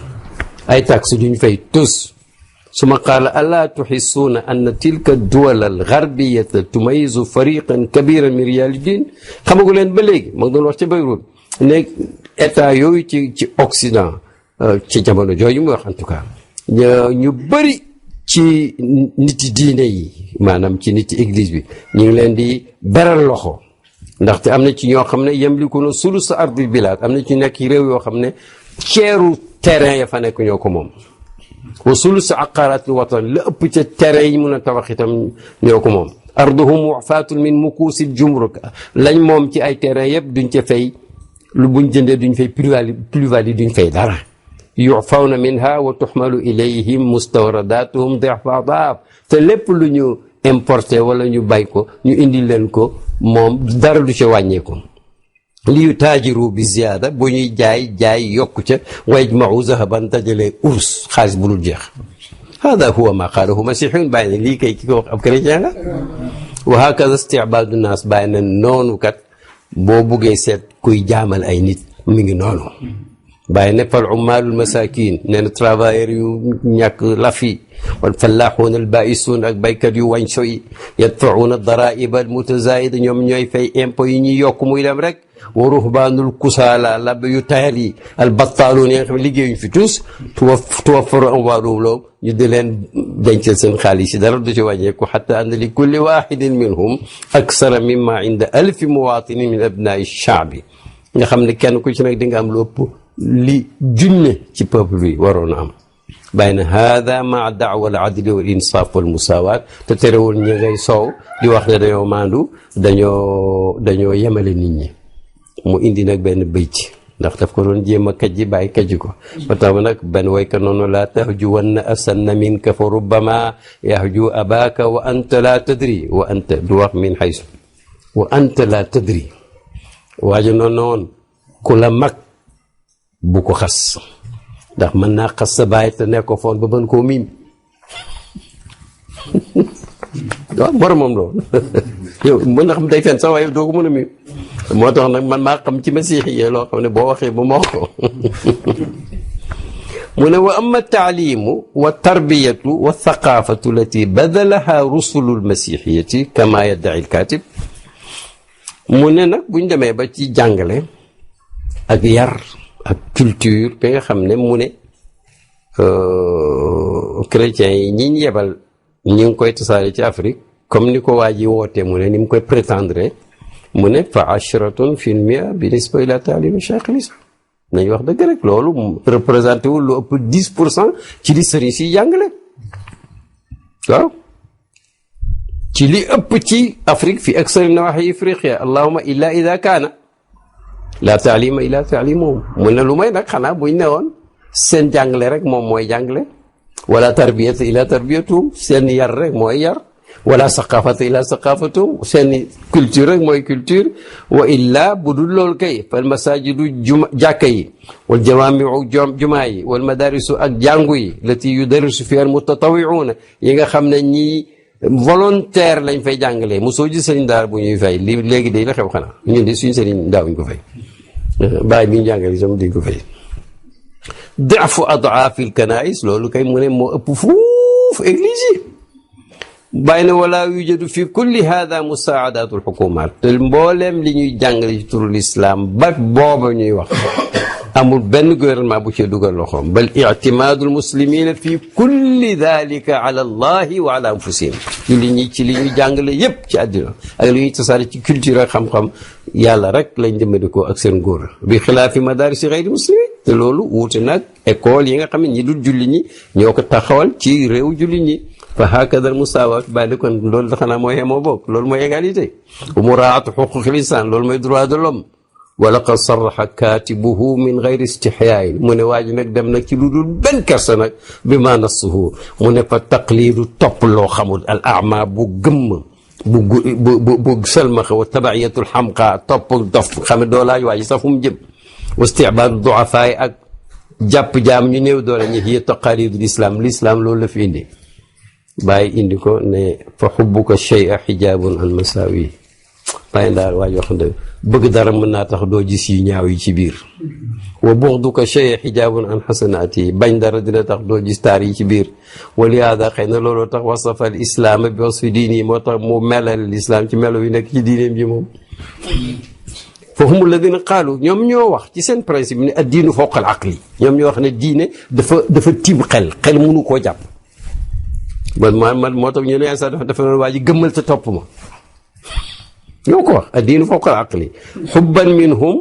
ay taxe duñ fay tus suma qaala alaa tuxisuuna anna tilka duwal al garbiyata tumayizu fariqan kabiran min riyaali diin xamagu leen ba léegi ma ngi doon wax ca Beyrouth ne état yooyu ci Occident ci jamono jooju mu wax en tout cas ñu bëri ci niti diine yi maanaam ci niti église bi ñu ngi leen di beral loxo ndaxte am na ci ñoo xam ne yamlikuna sulus ardil bilaad am na ci nekk réew yoo xam ne ceeru terrain ya fa nekk ñoo ko moom wa sulus aqaratil watan la ëpp ca terrain yi mun a tabax itam ñoo ko moom arduhum wafaatun min mukuusil jumruk lañ moom ci ay terrain yëpp duñ ca fay lu buñ jëndee duñ fay plus-value duñ fay dara yufawna minha wa tuxmalu ilayhim mustawradatuhum di'fa daaf te lépp lu ñu importé wala ñu bay ko ñu indi leen ko moom dara du ca wàññeeku li yu taajiru bi ziyaada bu ñuy jaay yokku ca wa yajmau zahaban dajalee urs xaalis bu dul jeex hada huwa ma qaalahu masihiyun bàyyi ne lii kay ki ko wax ab chrétien la wa hakaza istibaadu naas bàyyi na noonu kat boo buggee seet kuy jaamal ay nit mi ngi noonu bàyyi ne fal ummaalul masakin nee na travailleurs yu ñàkk lafi wal fallaaxuuna al baa'isuun ak baykat yu wañso yi yadfa'uuna daraa'iba al mutazaayida ñoom ñooy fay impôt yi ñuy yokk muy dem rek wa ruhbaanul kusaala labbe yu tayal yi al battaaluun yi nga xam ne liggéeyuñ fi tous tuwaffaru amwaaluhum lahum ñu di leen dencal seen xaalis yi dara du ci wàññeeku xatta anna li kulli waahidin minhum aksara mimma inda alfi muwaatinin min abnaa'i shaabi nga xam ne kenn ku ci nag di nga am lu ëpp li junne ci peuple bi waroon a am bàyyi na hada maa daawa al adli wal insaaf wal musaawaat te terewul ñi ngay soow di wax ne dañoo maandu dañoo yemale nit ñi mu indi nag benn bëyt ndax daf ko doon jéem a kajji bàyyi kajji ko ba tax nag benn wayka noonu laa tahju wanna asanna minka fa rubbama yahju abaka wa anta laa tadri wa anta du wax min xaysu wa anta laa tadri waajo noonu ku la mag bu ko xas ndax mën naa xas sa baay te nekk ko foon ba mën koo miim waaw boromam loolu yow mën na xam day fen sax waaye doo ko mën a miim moo tax nag man maa xam ci masiix yi loo xam ne boo waxee ba ma wax ko mu ne wa amma taalimu wa tarbiyatu wa thaqafatu allati badalaha rusulu lmasixiyati kama yaddai lkatib mu ne nag buñ demee ba ci jàngale ak yar ak culture bi nga xam ne mu ne chrétiens yi ñiñ yebal ñi ngi koy tasaare ci Afrique comme ni ko waa ji wootee mu ne ni mu koy prétendre mu ne fa ashratun fil mia bi nisba ila taalimi cheikh lislam nañ wax dëgg rek loolu représenté wul lu ëpp 10% ci li sëriñ si jàngale waaw ci li ëpp ci Afrique fi aksari nawahi ifriqiya allahuma illa ida kaana la taalima ila taalimuhum mu ne lu may nag xanaa buñ ne woon seen jàngale rek moom mooy jàngale wala tarbiyata ila tarbiyatuhum seen yar rek mooy yar wala saqafata illa saqafatu seeni culture rek mooy culture wa illa bu dul loolu kay fal masajidu jàkka yi wal jawaamiu jumaa yi wal madarisu ak jàngu yi lati yudarisu fi al mutatawiuuna yi nga xam ne ñii volontaire lañ fay jàngalee mosoo gis sëriñ daara bu ñuy fay li léegi day la xew xanaa ñun de suñu sëriñ daawuñ ko fay bàyyi bi ñu jàngale sama dañ ko fay dafu adaafil kanais loolu kay mu ne moo ëpp fuuf église yi bàyyi na wala yujadu fi kulli hada musaadatul xukumat te mbooleem li ñuy jàngale ci turu lislaam ba booba ñuy wax amul benn gouvernement bu ci dugal loxoom bal ictimaadul muslimina fi kulli dalika ala allahi wa ala anfusihim julli ñi ci li ñuy jàngale yépp ci àddina ak li ñuy tasaare ci culture ak xam-xam yàlla rek lañ dimbandikoo ak seen góor bi xilaafi madarisi xayri muslimin te loolu wuute nag école yi nga xam ne ñi dul julli ñi ñoo ko taxawal ci réew julli ñi fa hakada al musaawat bàyyi kon loolu xanaa mooy yemoo bokk loolu mooy égalité wa muraatu xuquqil insaan loolu mooy droit de l'homme wa laqad sarraxa kaatibuhu min gayri istixyaayin mu ne waa ji nag dem nag ci lu dul benn kersa nag bi ma nassuhu mu ne fa taqliidu topp loo xamul al ama bu gëmm bu selmaxa wa tabaciyatul xamqa topp dof xam ne doo laaj waa ji sax fu mu jëm wa istibaadu duafaay ak jàpp jaam ñu néew doole ñi hiya taqaalidul islam l'islam loolu la fi indi bàyyi indi ko ne fa xubbuka shay'a xijaabun an masaawi bàyyi ndaar waa joo xam ne bëgg dara mën naa tax doo gis yu ñaaw yi ci biir wa buxduka shay'a xijaabun an xasanaati bañ dara dina tax doo gis taar yi ci biir wa lihaada xëy na looloo tax wasafa al islaama bi wasfi diini moo tax mu melal lislaam ci melo yu nekk ci diineem ji moom fa hum alladina qaalu ñoom ñoo wax ci seen principe ne ad diinu fawqa al aqli ñoom ñoo wax ne diine dafa tiim xel mënu koo jàpp man moo tax ñu ne sax dafa doon waa ji gëmmal te topp ma ñoo ko wax addiinu fawqa al aqli xubban minhum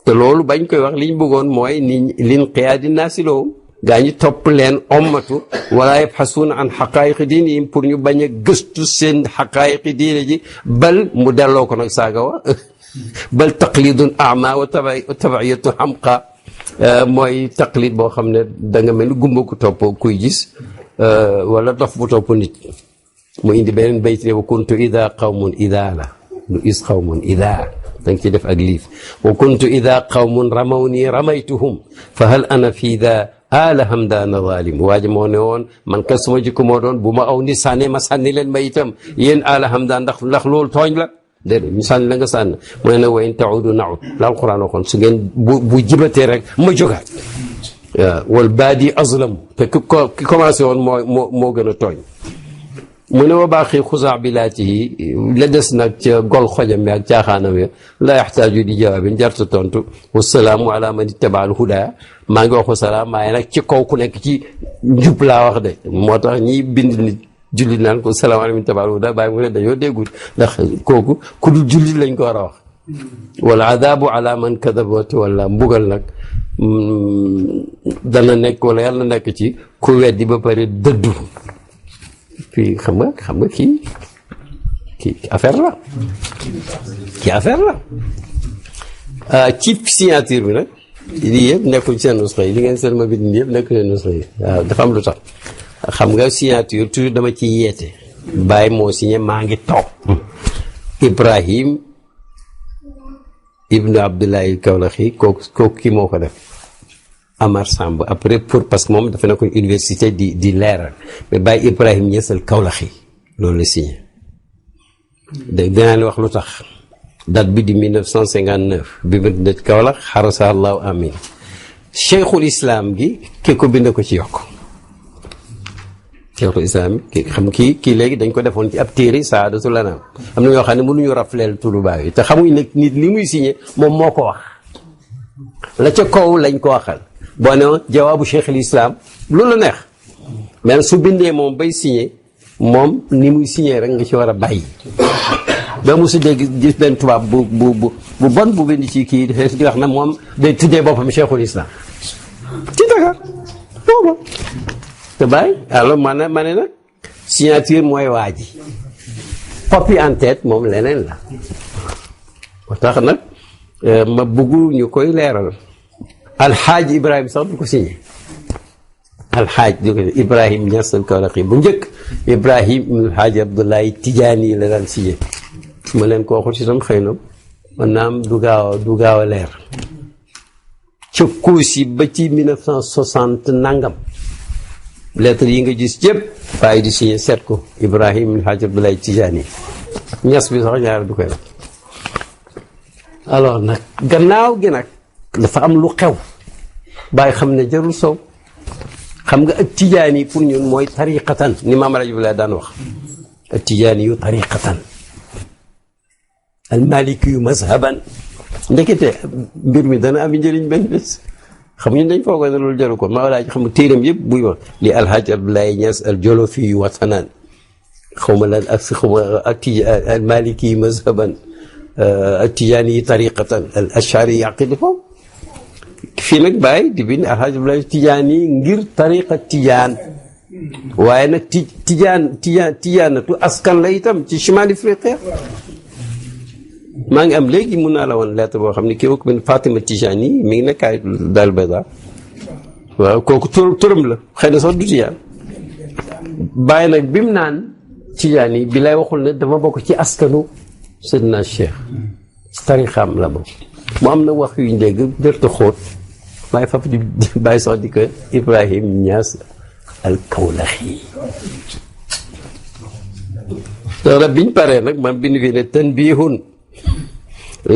te loolu bañ koy wax liñ bëggoon mooy ni linqiyaadi naasi lahum gaa ñi topp leen ommatu wala yabxasuuna an xaqaayiqi diinihim pour ñu bañ a gëstu seen xaqaayiqi diine ji bal mu delloo ko nag saaga wa bal taqlidun ama wa tabaiyatu xamqa mooy taqlid boo xam ne da nga mel ni gumba ku topp kuy gis wala dof bu topp nit mu indi beneen bayt ne wa kuntu ida qawmun ida la lu is qawmun ida danga ci def ak liif wa kuntu ida qawmun ramaw nii ramaytuhum fa hal ana fii da ala hamdaana zalim waa ji moo ne woon man kat suma jikko moo doon bu ma aw ni sànni ma sànni leen ma itam yéen ala hamdaan ndax loolu tooñ la déedéet ñu sànni la nga sànni mu ne wa in taudu naud la alquran waxoon su ngeen bu jibatee rek ma jógaat waaw wal baadi azlam te ki commencé woon moo gën a tooñ mu ne wa baaxi xusaa bilaatihi la des nag ca gol xojam bi ak caaxaanam ya la yaxtaaju di jawaabin jarta tontu wasalaamu ala man ittaba al huda maa ngi wax wasalaam waaye nag ci kaw ku nekk ci njub laa wax de moo tax ñi bind nit jullit naan ko salaam ala man ittaba al huda bàyyi mu ne dañoo déggul ndax kooku ku dul jullit lañ ko war a wax wala adabu ala man kadaba wa tawalla mbugal nag dana nekk wala yàlla nekk ci ku weddi ba pare dëddu fii xam nga kii affaire la kii affaire la ci signature bi nag lii yëpp nekkul seen nusxa yi li ngeen seen ma bind yëpp nekkul seen nusxa yi waaw dafa am lu tax xam nga signature toujours dama ci yeete Baye moo signé maa ngi toog Ibrahim ibnu Abdullahi Kawlaxi kooku kii moo ko def Amar Samb après parce que moom dafa nekkoon université di leeral mais Baye Ibrahim Ñesal Kawlaxi loolu la signé dinaa wax lu tax date bi di 1959 bi ma dëj Kawlax xarasa allahu amin cheikhul islam gi ki ko bind ko ci yokk cheikhul islam gi xam kii léegi dañ ko defoon ci ab téere saadatul anam am na ñoo xam ne mënuñu rafleel turu baay yi te xamuñ nag nit li muy signé moom moo ko wax la ca kaw lañ ko waxal boo ne woon jawaabu cheikhul islam loolu la neex mais su bindee moom bay signé moom ni muy signé rek nga ci war a bàyyi ba mosu dégg gis benn tubaab bu bon bu bind ci kii di wax na moom day tuddee boppam cheikhul islam ci Dakar booba te bàyyi alors ma ne nag signature mooy waa ji copie en tête moom leneen la moo tax nag ma bëggu ñu koy leeral alxaaji Ibrahima sax du ko signé alxaaj Ibrahim Niass al Kawlaxi bu njëkk Ibrahim ibnul Xaaj Abdoulaye Tijaani la daan signé su ma leen ko waxul si tam xëy na man naam du gaaw a leer ca Kousi ba ci 1960 nangam lettre yi nga gis yëpp bàyyi di signé seet ko Ibrahim ibnul Xaaj Abdoulaye Tijaani Niass bi sax ñaar du koy def alors nag gannaaw gi nag dafa am lu xew bàyyi xam ne jarul sow xam nga ak tijaani pour ñun mooy tariqatan ni maam rajo bi laa daan wax ak tijaani yu tariqatan al maliki yu mazhaban ndekete mbir mi dana am njëriñ benn bés xam ñun dañ foogoo ne loolu jaru ko maa laa xam téeram yëpp buy wax li alhaaj Abdoulaye Niass al jolofi yu watanaan xaw ma lan ak xaw ma ak al maliki yu mazhaban ak tijaani yi tariqatan al ashari yaqidi foofu fii nag bàyyi di bind alhaaj Abdoulaye Tijaani ngir tariqa tijaan waaye nag tijaanatu askan la itam ci Chimal Afrique maa ngi am léegi mun naa la woon lettre boo xam ne kii ko bind Fatima Tijaani mi ngi nekk ay daal bayda waaw kooku turam la xëy na sax du tijaan bàyyi nag bi mu naan Tijaani bi lay waxul ne dama bokk ci askanu Seydina Cheikh tariqaam la bokk mu am na wax yuñ dégg dërta xóot waaye faf di bàyyi sax di ko Ibrahim Niass al Kawlaxi dara biñ paree nag man bind fi ne tanbihun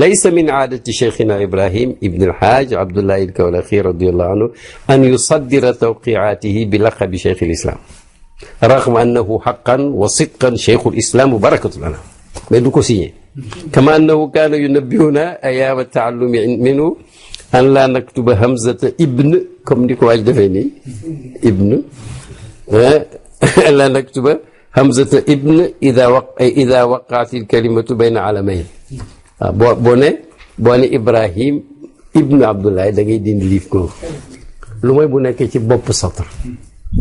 laysa min aadati cheikhina Ibrahim ibn alhaaj Abdullahi al Kawlaxi radiallahu anhu an yusaddira tawqiaatihi bi laqabi cheikh alislam raghma annahu haqqan wa sidqan cheikhul islam wa barakatul anam mais du ko signé kama annahu kaana yunabbihuna ayaama taallumi minhu an laa naktuba hamzata ibn comme ni ko waaj defee nii ibn an laa naktuba hamzata ibn ida waqaat il kalimatu bayna alamayn waaw boo ne Ibrahim ibn Abdoulaye da ngay dindi liif ko lu mooy bu nekkee ci bopp satr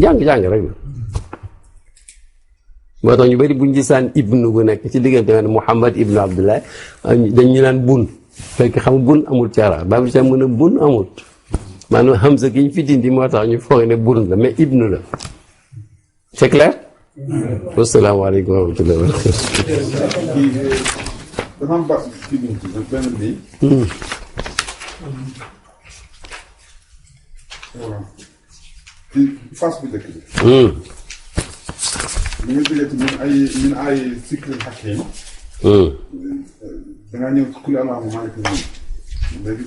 jàng rek la moo tax ñu bëri buñ gisaan ibnu bu nekk ci diggante ne Muhammad ibnu Abdullah dañu naan bun fekk xam bun amul ci arab baa bi sa mën a bun amul maanaam hamza gi ñu fi dindi moo tax ñu foog ne bun la mais ibnu la c'est clair wasalaamaaleykum wa rahmatulah wa li nga jógee ci min ay sikri hakim dangaa ñëw ci kuli allahumma maaliki léegi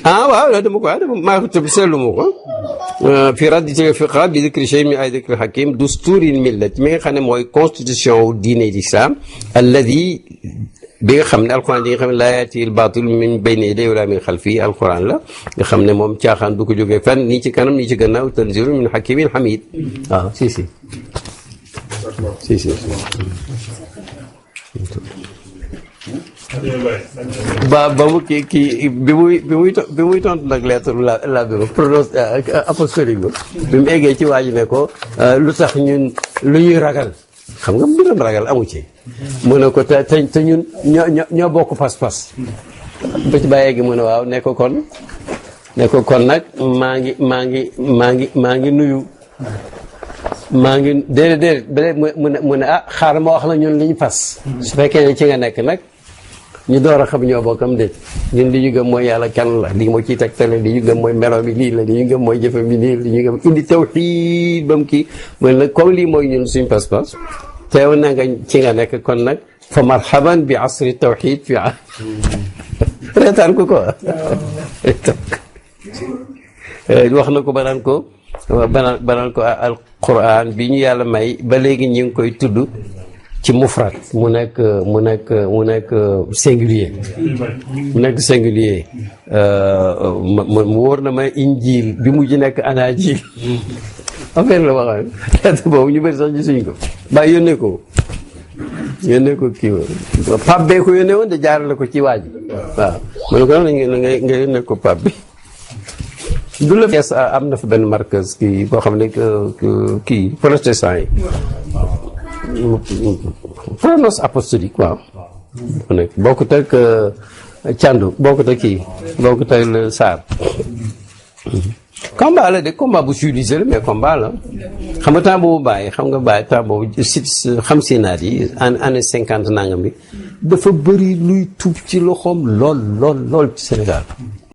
waaw dama ko maa ko tëb seetlu ma ko fi raddi fiqa bi dikri shay min ay dikri hakim dusturil millat mi nga xam ne mooy constitution wu diine l'islam alladi bi nga xam ne alquran di nga xam ne laa yaati al baatil min bayni yadayhi wala min xalfihi alquran la nga xam ne moom caaxaan du ko jógee fenn nii ci kanam nii ci gannaaw tanzilu min hakimin hamid waaw si ba mu kii bi muy tontu nag lettre la bi prononce apostolique ba bi mu eggee ci waa ji ne ko lu tax ñun lu ñuy ragal xam nga mbiram ragal amu ci mu ne ko te ñun ñoo bokk pas-pas ba ci bàyyee gi mu ne waaw ne ko kon nag maa ngi nuyu déedéet mu ne xaaral ma wax la ñun li ñu fas su fekkee ne ci nga nekk nag ñu door a xam ñoo bokkam déet ñun li ñu gëm mooy yàlla kan la lii moo ciy tegtale li ñu gëm mooy melo bi lii la li ñu gëm mooy jëfe bi nii li ñu gëm indi tawxiid ba mu kii mooy nag comme lii mooy ñun suñ pas-pas teew na nga ci nga nekk kon nag fa marhaban bi asri tawxiid fi reetaan ko quoi wax na ko banaan ko alquran bi ñu yàlla may ba léegi ñu ngi koy tudd ci mufrad mu nekk singulier mu wóor na ma injil bi mujj nekk anajil affaire la waxoon lettre boobu ñu bëri sax gisuñ ko bàyyi yónnee ko kii Pape bee ko yónnee woon de jaarale ko ci waaj waaw ma ne ko noonu nga yónnee ko Pape bi du la fees am na fa benn marqueuse kii boo xam ne kii protestant yi pronos apostolique waaw mu nekk bokkut ak Thiandou bokkut ak kii bokkut ak Sarr combat la de combat bu civilisé la mais combat la xam nga temps boobu bàyyi xam nga bàyyi temps boobu si xam si naat yi année 50 nangam bi dafa bëri luy tuub ci loxoom lool ci Sénégal